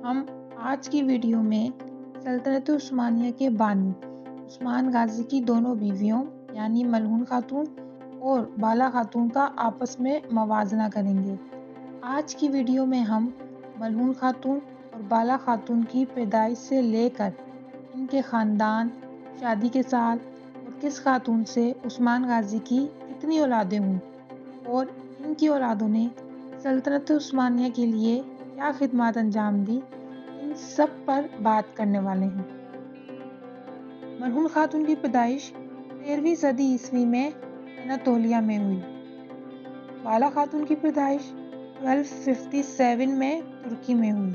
हम आज की वीडियो में सल्तनत उस्मानिया के बानी उस्मान गाजी की दोनों बीवियों यानी मलहून खातून और बाला खातून का आपस में मवाजना करेंगे। आज की वीडियो में हम मलहून खातून और बाला खातून की पैदाइश से लेकर इनके ख़ानदान, शादी के साल और किस खातून से उस्मान गाजी की कितनी औलादें हुईं और इनकी औलादों ने सल्तनत उस्मानिया के लिए क्या खिदमत अंजाम दी, इन सब पर बात करने वाले हैं। मलहून खातून की पैदाइश 13वीं सदी ईस्वी में अनातोलिया में हुई। बाला खातून की पैदाइश 1257 में तुर्की में हुई।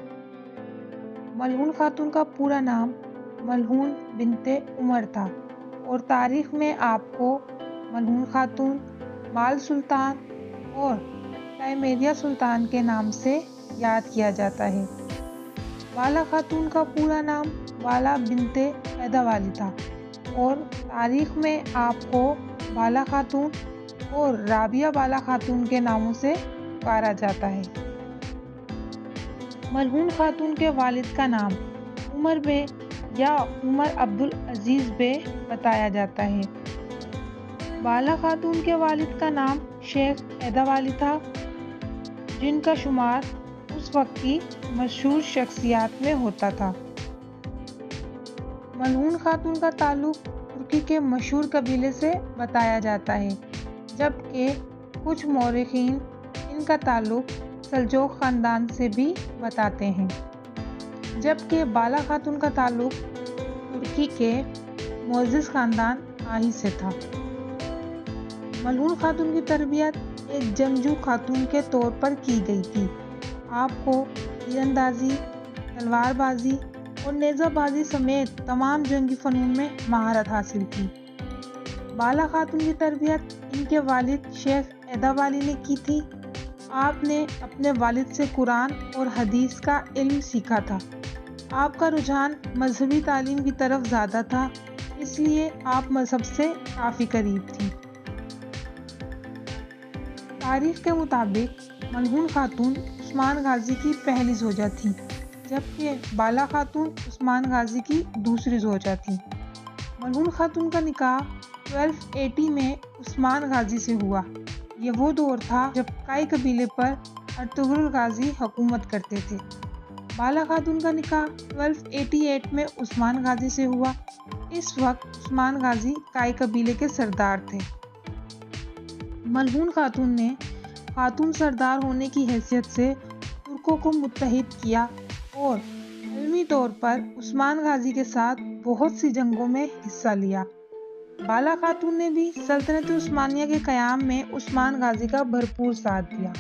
मलहून खातून का पूरा नाम मलहून बिनते उमर था और तारीख में आपको मलहून खातून, माल सुल्तान और टाइमेरिया सुल्तान के नाम से याद किया जाता है। बाला खातून का पूरा नाम बाला बिनते ऐदावाली था और तारीख में आपको बाला खातून और राबिया बाला खातून के नामों से पुकारा जाता है। मलहून खातून के वालिद का नाम उमर बे या उमर अब्दुल अजीज बे बताया जाता है। बाला खातून के वालिद का नाम शेख ऐदावाली था, जिनका शुमार उस वक्त की मशहूर शख्सियात में होता था। मलहून खातून का ताल्लुक तुर्की के मशहूर कबीले से बताया जाता है, जबकि कुछ मौरखीन इनका ताल्लुक सल्जोक ख़ानदान से भी बताते हैं, जबकि बाला खातून का ताल्लुक तुर्की के मोअज़्ज़िज़ ख़ानदान आही से था। मलहून खातून की तरबियत एक जंगजू खातून के तौर पर की गई थी। आपको तीरंदाजी, तलवारबाजी और नेज़ाबाजी समेत तमाम जंगी फ़नून में महारत हासिल थी। बाला खातून की तरबियत इनके वालिद शेख ऐदावाली ने की थी। आपने अपने वालिद से कुरान और हदीस का इल्म सीखा था। आपका रुझान मजहबी तालीम की तरफ ज़्यादा था, इसलिए आप मजहब से काफ़ी करीब थी। तारीख के मुताबिक मलहून खातून उस्मान गाजी की पहली ज़ौजा थी, जबकि बाला खातून उस्मान गाजी की दूसरी ज़ौजा थी। मलहून खातून का निकाह 1280 में उस्मान गाजी से हुआ। यह वो दौर था जब काई कबीले पर अर्तुगरुल गाजी हुकूमत करते थे। बाला खातून का निकाह 1288 में उस्मान गाजी से हुआ। इस वक्त उस्मान गाजी काई कबीले के सरदार थे। मलहून खातून ने खातून सरदार होने की हैसियत से तुर्कों को मुत्तहिद किया और इल्मी तौर पर उस्मान गाजी के साथ बहुत सी जंगों में हिस्सा लिया। बाला खातून ने भी सल्तनत उस्मानिया के क़याम में उस्मान गाजी का भरपूर साथ दिया।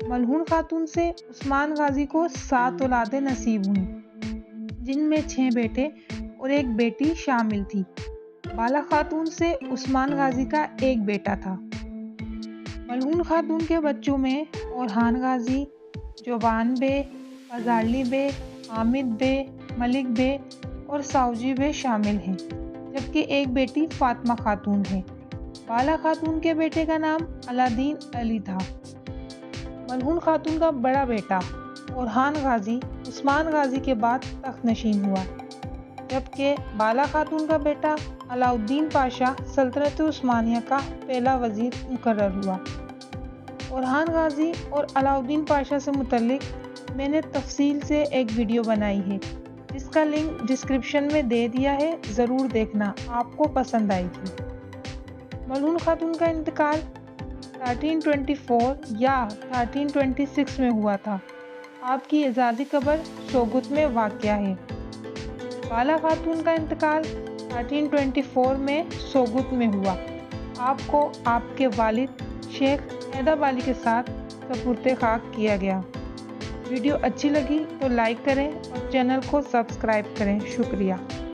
मलहून खातून से उस्मान गाजी को 7 औलादें नसीब हुईं, जिनमें 6 बेटे और 1 बेटी शामिल थी। बाला खातून से उस्मान गाजी का 1 बेटा था। मलहून खातून के बच्चों में ओरहान गाजी, जोबान बे, फजाली बे, हामिद बे, मलिक बे और साउजी बे शामिल हैं, जबकि 1 बेटी फातिमा खातून है। बाला खातून के बेटे का नाम अलादीन अली था। मलहून खातून का बड़ा बेटा ओरहान गाजी उस्मान गाजी के बाद तख्तनशीन हुआ, जबकि बाला खातून का बेटा अलाउद्दीन पाशा सल्तनत उस्मानिया का पहला वज़ीर मुकर्रर हुआ। ओरहान गाजी और अलाउद्दीन पाशा से मुतल्लिक मैंने तफसील से एक वीडियो बनाई है, जिसका लिंक डिस्क्रिप्शन में दे दिया है, ज़रूर देखना, आपको पसंद आएगी। मलहून खातून का इंतकाल 1324 या 1326 में हुआ था। आपकी एजाज़ी कब्र सोगुत में वाक़या है। बाला खातून का इंतकाल 1324 में सोगुत में हुआ। आपको आपके वालिद शेख ऐदावाली के साथ सपुर्दे खाक किया गया। वीडियो अच्छी लगी तो लाइक करें और चैनल को सब्सक्राइब करें। शुक्रिया।